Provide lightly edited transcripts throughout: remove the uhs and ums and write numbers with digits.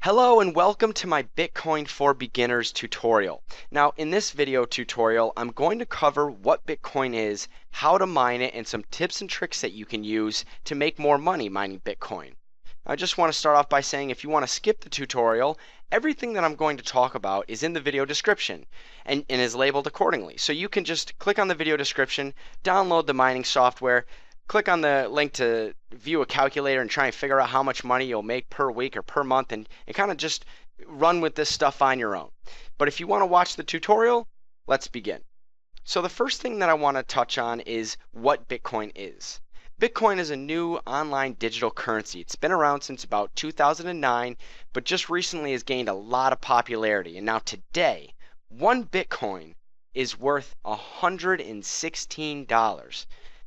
Hello and welcome to my Bitcoin for Beginners tutorial. Now in this video tutorial I'm going to cover what Bitcoin is, how to mine it, and some tips and tricks that you can use to make more money mining Bitcoin. I just want to start off by saying if you want to skip the tutorial, everything that I'm going to talk about is in the video description and is labeled accordingly. So you can just click on the video description, download the mining software, click on the link to view a calculator and try and figure out how much money you'll make per week or per month and kind of just run with this stuff on your own. But if you want to watch the tutorial, let's begin. So the first thing that I want to touch on is what Bitcoin is. Bitcoin is a new online digital currency. It's been around since about 2009, but just recently has gained a lot of popularity. And now today, one Bitcoin is worth $116.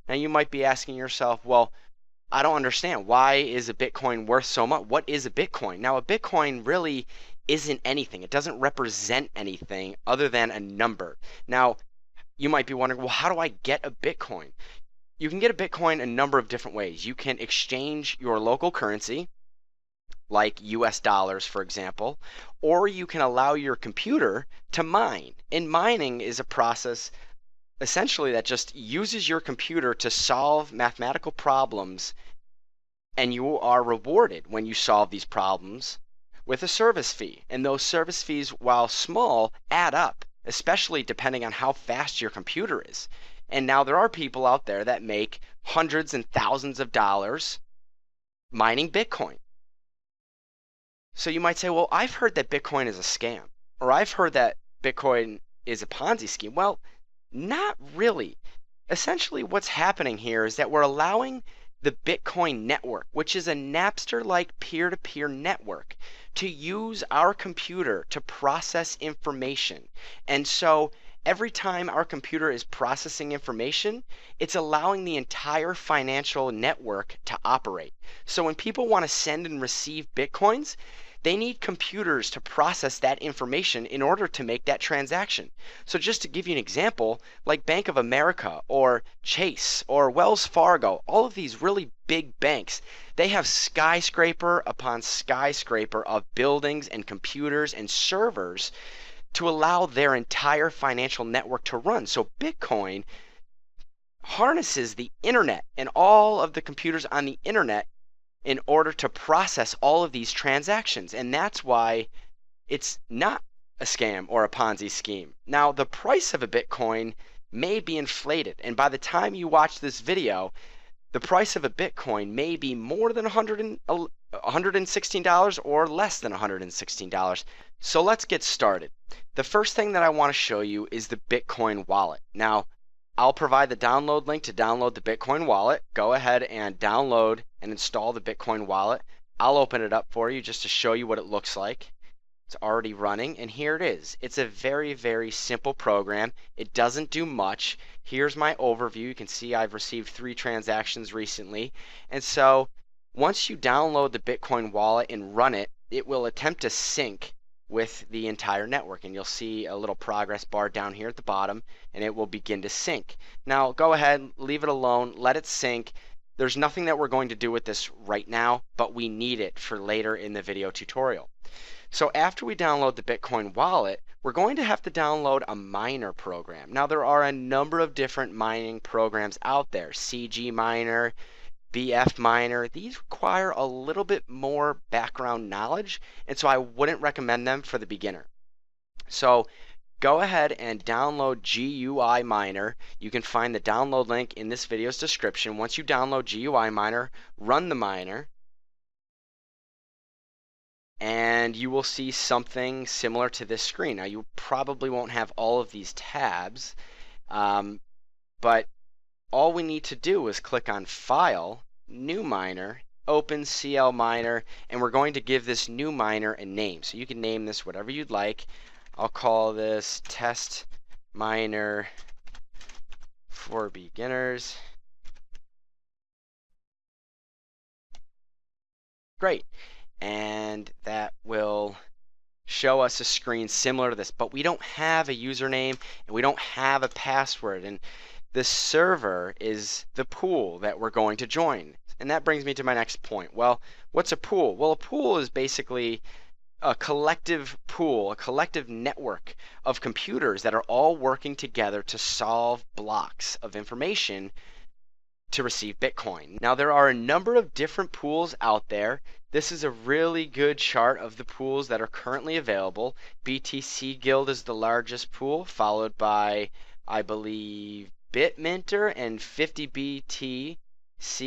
Now you might be asking yourself, well, I don't understand. Why is a Bitcoin worth so much? What is a Bitcoin? Now a Bitcoin really isn't anything. It doesn't represent anything other than a number. Now you might be wondering, well, how do I get a Bitcoin? You can get a Bitcoin a number of different ways. You can exchange your local currency, like US dollars, for example, or you can allow your computer to mine. And mining is a process essentially that just uses your computer to solve mathematical problems, and you are rewarded when you solve these problems with a service fee. And those service fees, while small, add up, especially depending on how fast your computer is. And now there are people out there that make hundreds and thousands of dollars mining Bitcoin. So you might say, well, I've heard that Bitcoin is a scam, or I've heard that Bitcoin is a Ponzi scheme. Well, not really. Essentially what's happening here is that we're allowing the Bitcoin network, which is a Napster-like peer-to-peer network, to use our computer to process information. And so every time our computer is processing information, it's allowing the entire financial network to operate. So when people want to send and receive Bitcoins, they need computers to process that information in order to make that transaction. So just to give you an example, like Bank of America or Chase or Wells Fargo, all of these really big banks, they have skyscraper upon skyscraper of buildings and computers and servers to allow their entire financial network to run. So Bitcoin harnesses the internet and all of the computers on the internet in order to process all of these transactions. And that's why it's not a scam or a Ponzi scheme. Now, the price of a Bitcoin may be inflated, and by the time you watch this video, the price of a Bitcoin may be more than $116 or less than $116. So let's get started. The first thing that I want to show you is the Bitcoin wallet. Now, I'll provide the download link to download the Bitcoin wallet. Go ahead and download and install the Bitcoin wallet. I'll open it up for you just to show you what it looks like. It's already running, and here it is. It's a very, very simple program. It doesn't do much. Here's my overview. You can see I've received 3 transactions recently. And so once you download the Bitcoin wallet and run it, it will attempt to sync with the entire network, and you'll see a little progress bar down here at the bottom, and it will begin to sync. Now go ahead, leave it alone, let it sync. There's nothing that we're going to do with this right now, but we need it for later in the video tutorial. So after we download the Bitcoin wallet, we're going to have to download a miner program. Now there are a number of different mining programs out there, CG Miner, BF Miner. These require a little bit more background knowledge, and so I wouldn't recommend them for the beginner. So go ahead and download GUI Miner. You can find the download link in this video's description. Once you download GUI Miner, run the miner, and you will see something similar to this screen. Now you probably won't have all of these tabs, but all we need to do is click on File, New Miner, Open CL Miner, and we're going to give this new miner a name. So you can name this whatever you'd like. I'll call this Test Miner for Beginners. Great. And that will show us a screen similar to this, but we don't have a username and we don't have a password, and the server is the pool that we're going to join. And that brings me to my next point. Well, what's a pool? Well, a pool is basically a collective pool, a collective network of computers that are all working together to solve blocks of information to receive Bitcoin. Now, there are a number of different pools out there. This is a really good chart of the pools that are currently available. BTC Guild is the largest pool, followed by, I believe, Bitminter and 50BTC,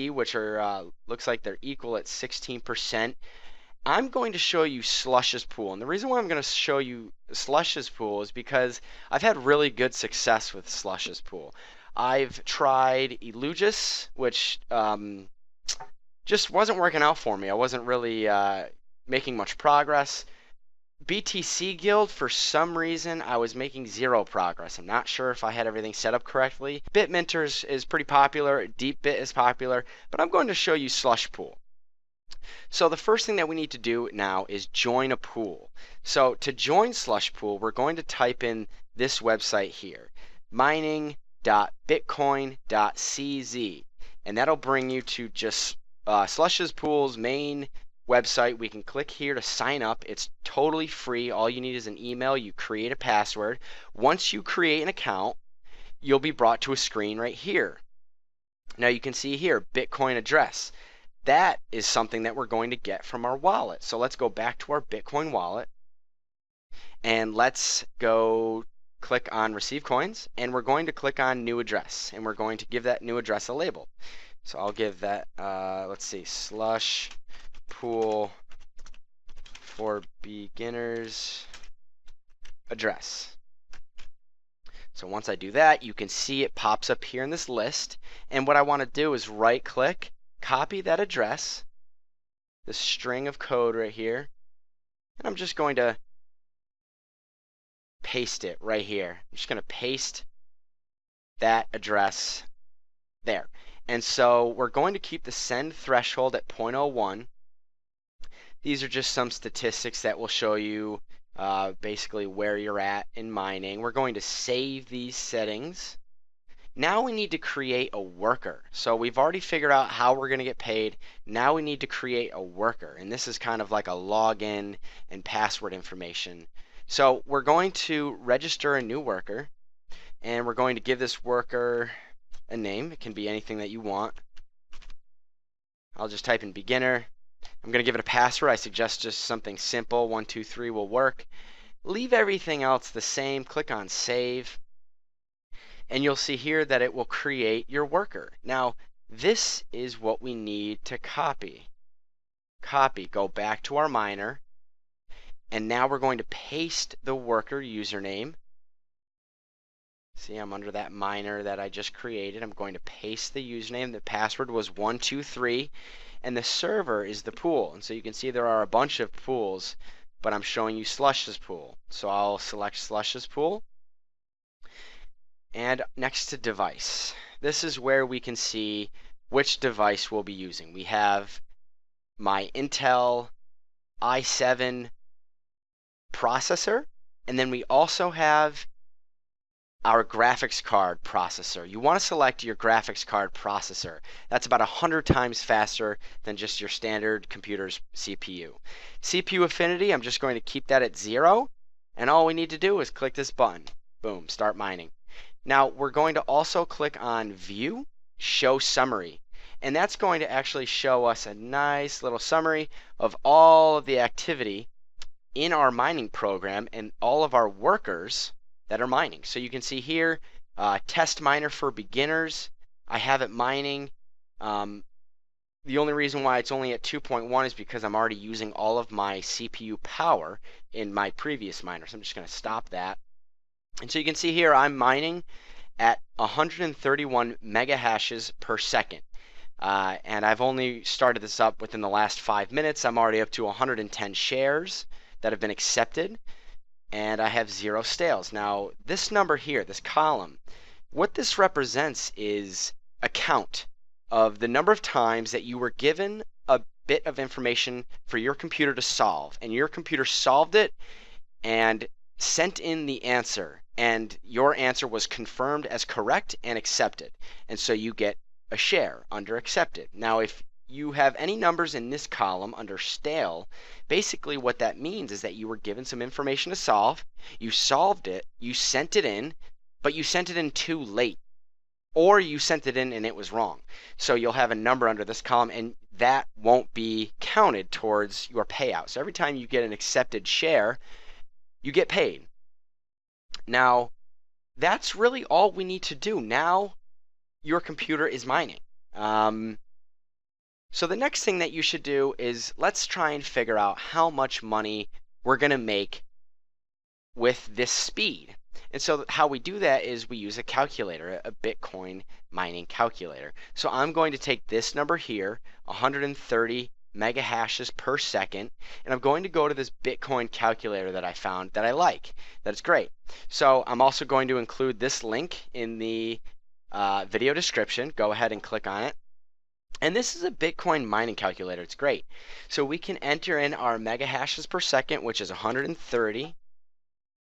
which are looks like they're equal at 16%. I'm going to show you Slush's pool, and the reason why I'm going to show you Slush's pool is because I've had really good success with Slush's pool. I've tried Elugis, which just wasn't working out for me. I wasn't really making much progress. BTC Guild, for some reason, I was making zero progress. I'm not sure if I had everything set up correctly. Bitminter is pretty popular. DeepBit is popular, but I'm going to show you Slush pool. So the first thing that we need to do now is join a pool. So to join Slush pool, we're going to type in this website here, mining.bitcoin.cz, and that'll bring you to just Slush's pool's main website. We can click here to sign up. It's totally free. All you need is an email. You create a password. Once you create an account, you'll be brought to a screen right here. Now you can see here, Bitcoin address. That is something that we're going to get from our wallet. So let's go back to our Bitcoin wallet and let's go click on receive coins, and we're going to click on new address, and we're going to give that new address a label. So I'll give that, let's see, Slush pool for beginners address. So once I do that, you can see it pops up here in this list, and what I want to do is right click, copy that address, this string of code right here, and I'm just going to paste it right here. I'm just going to paste that address there. And so we're going to keep the send threshold at 0.01. These are just some statistics that will show you basically where you're at in mining. We're going to save these settings. Now we need to create a worker. So we've already figured out how we're going to get paid. Now we need to create a worker. And this is kind of like a login and password information. So we're going to register a new worker, and we're going to give this worker a name. It can be anything that you want. I'll just type in beginner. I'm going to give it a password. I suggest just something simple. 123 will work. Leave everything else the same. Click on save. And you'll see here that it will create your worker. Now, this is what we need to copy. Copy, go back to our miner, and now we're going to paste the worker username. See, I'm under that miner that I just created. I'm going to paste the username. The password was 123, and the server is the pool. And so you can see there are a bunch of pools, but I'm showing you Slush's pool. So I'll select Slush's pool. And next to device, this is where we can see which device we'll be using. We have my Intel i7 processor, and then we also have our graphics card processor. You want to select your graphics card processor. That's about 100 times faster than just your standard computer's CPU. CPU affinity, I'm just going to keep that at 0, and all we need to do is click this button. Boom, start mining. Now we're going to also click on View, Show Summary, and that's going to actually show us a nice little summary of all of the activity in our mining program and all of our workers that are mining. So you can see here, test miner for beginners. I have it mining. The only reason why it's only at 2.1 is because I'm already using all of my CPU power in my previous miner. So I'm just going to stop that. And so you can see here I'm mining at 131 mega hashes per second. And I've only started this up within the last 5 minutes. I'm already up to 110 shares that have been accepted, and I have 0 stales. Now this number here, this column, what this represents is a count of the number of times that you were given a bit of information for your computer to solve, and your computer solved it and sent in the answer, and your answer was confirmed as correct and accepted, and so you get a share under accepted. Now if you have any numbers in this column under stale, basically what that means is that you were given some information to solve, you solved it, you sent it in, but you sent it in too late, or you sent it in and it was wrong. So you'll have a number under this column, and that won't be counted towards your payout. So every time you get an accepted share, you get paid. Now, that's really all we need to do. Now, your computer is mining. So the next thing that you should do is let's try and figure out how much money we're going to make with this speed. And so how we do that is we use a calculator, a Bitcoin mining calculator. So I'm going to take this number here, 130 mega hashes per second, and I'm going to go to this Bitcoin calculator that I found that I like. That's great. So I'm also going to include this link in the video description. Go ahead and click on it. And this is a Bitcoin mining calculator. It's great. So we can enter in our mega hashes per second, which is 130.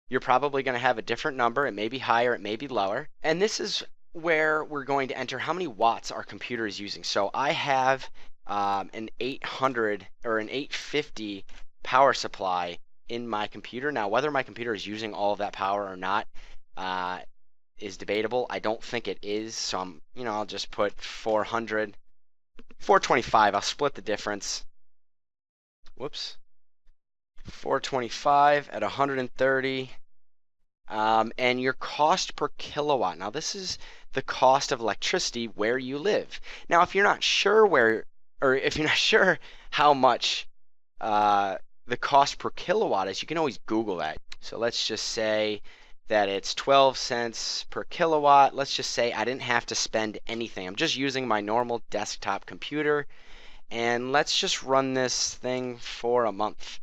You're probably going to have a different number. It may be higher, it may be lower. And this is where we're going to enter how many watts our computer is using. So I have an 800 or an 850 power supply in my computer. Now, whether my computer is using all of that power or not is debatable. I don't think it is. So I'll just put 425. I'll split the difference. Whoops. 425 at 130. And your cost per kilowatt. Now, this is the cost of electricity where you live. Now, if you're not sure if you're not sure how much the cost per kilowatt is, you can always Google that. So let's just say that it's 12 cents per kilowatt. Let's just say I didn't have to spend anything. I'm just using my normal desktop computer. And let's just run this thing for a month.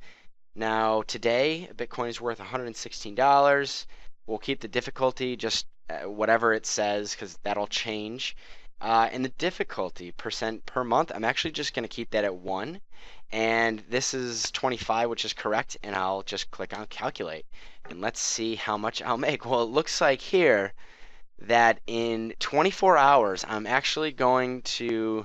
Now, today, Bitcoin is worth $116. We'll keep the difficulty just whatever it says, because that'll change. And the difficulty percent per month, I'm actually just going to keep that at 1. And this is 25, which is correct. And I'll just click on calculate. And let's see how much I'll make. Well, it looks like here that in 24 hours, I'm actually going to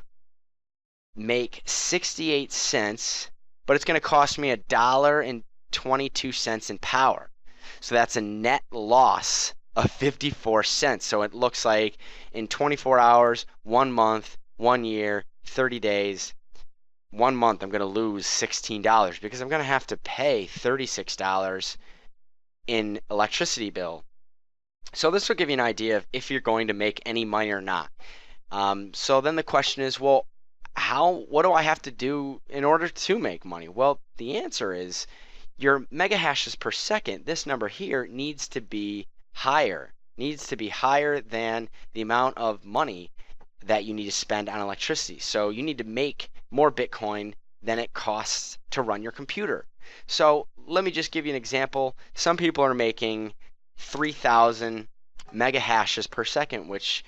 make 68 cents. But it's going to cost me $1.22 in power. So that's a net loss of 54 cents. So it looks like in 24 hours, 1 month, 1 year, 30 days, 1 month, I'm going to lose $16 because I'm going to have to pay $36 in electricity bill. So this will give you an idea of if you're going to make any money or not. So then the question is, well, what do I have to do in order to make money? Well, the answer is your mega hashes per second, this number here, needs to be higher. Needs to be higher than the amount of money that you need to spend on electricity. So you need to make more Bitcoin than it costs to run your computer. So let me just give you an example. Some people are making 3,000 mega hashes per second, which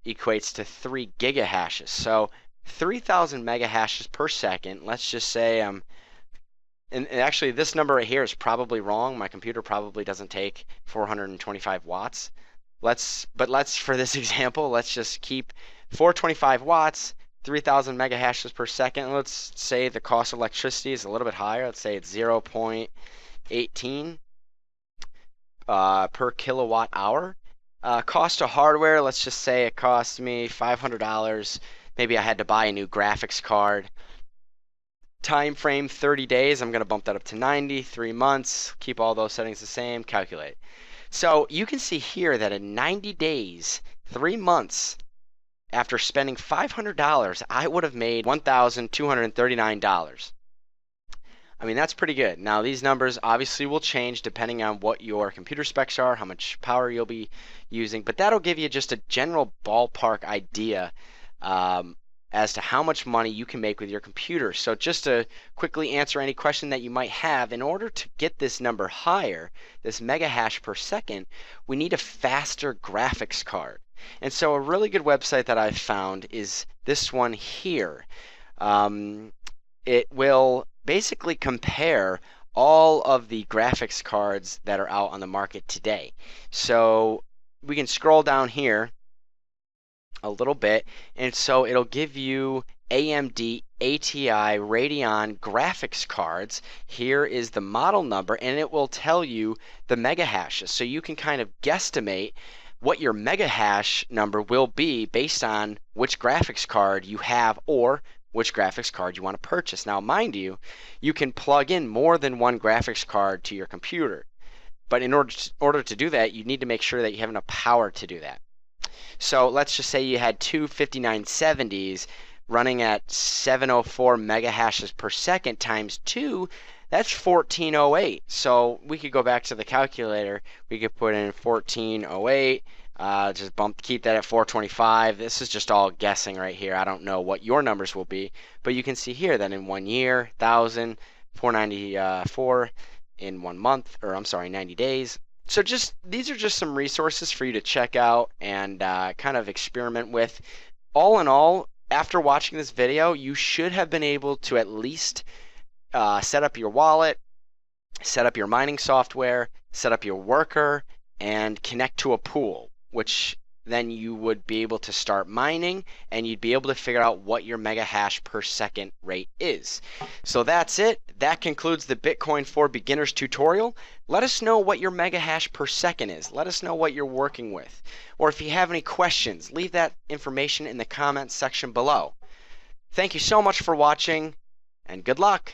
equates to 3 gigahashes. So 3,000 mega hashes per second. Let's just say and actually this number right here is probably wrong. My computer probably doesn't take 425 watts. For this example, let's just keep 425 watts, 3,000 mega hashes per second. Let's say the cost of electricity is a little bit higher. Let's say it's 0.18 per kilowatt hour. Cost of hardware, let's just say it cost me $500. Maybe I had to buy a new graphics card. Time frame 30 days. I'm going to bump that up to 90, 3 months. Keep all those settings the same. Calculate. So you can see here that in 90 days, 3 months, after spending $500, I would have made $1,239. I mean, that's pretty good. Now, these numbers obviously will change depending on what your computer specs are, how much power you'll be using, but that'll give you just a general ballpark idea as to how much money you can make with your computer. So just to quickly answer any question that you might have, in order to get this number higher, this mega hash per second, we need a faster graphics card. And so a really good website that I've found is this one here. It will basically compare all of the graphics cards that are out on the market today. So we can scroll down here a little bit, and so it'll give you AMD ATI Radeon graphics cards. Here is the model number, and it will tell you the mega hashes. So you can kind of guesstimate what your mega hash number will be based on which graphics card you have or which graphics card you want to purchase. Now, mind you, you can plug in more than one graphics card to your computer. But in order to do that, you need to make sure that you have enough power to do that. So let's just say you had two 5970s running at 704 mega hashes per second times 2, that's 1408. So we could go back to the calculator. We could put in 1408, just keep that at 425. This is just all guessing right here. I don't know what your numbers will be, but you can see here that in 1 year, 1,000, 494 in 1 month, or I'm sorry, 90 days. So these are just some resources for you to check out and kind of experiment with. All in all, after watching this video, you should have been able to at least set up your wallet, set up your mining software, set up your worker, and connect to a pool, which then you would be able to start mining and you'd be able to figure out what your mega hash per second rate is. So that's it. That concludes the Bitcoin for Beginners tutorial. Let us know what your mega hash per second is. Let us know what you're working with. Or if you have any questions, leave that information in the comments section below. Thank you so much for watching, and good luck.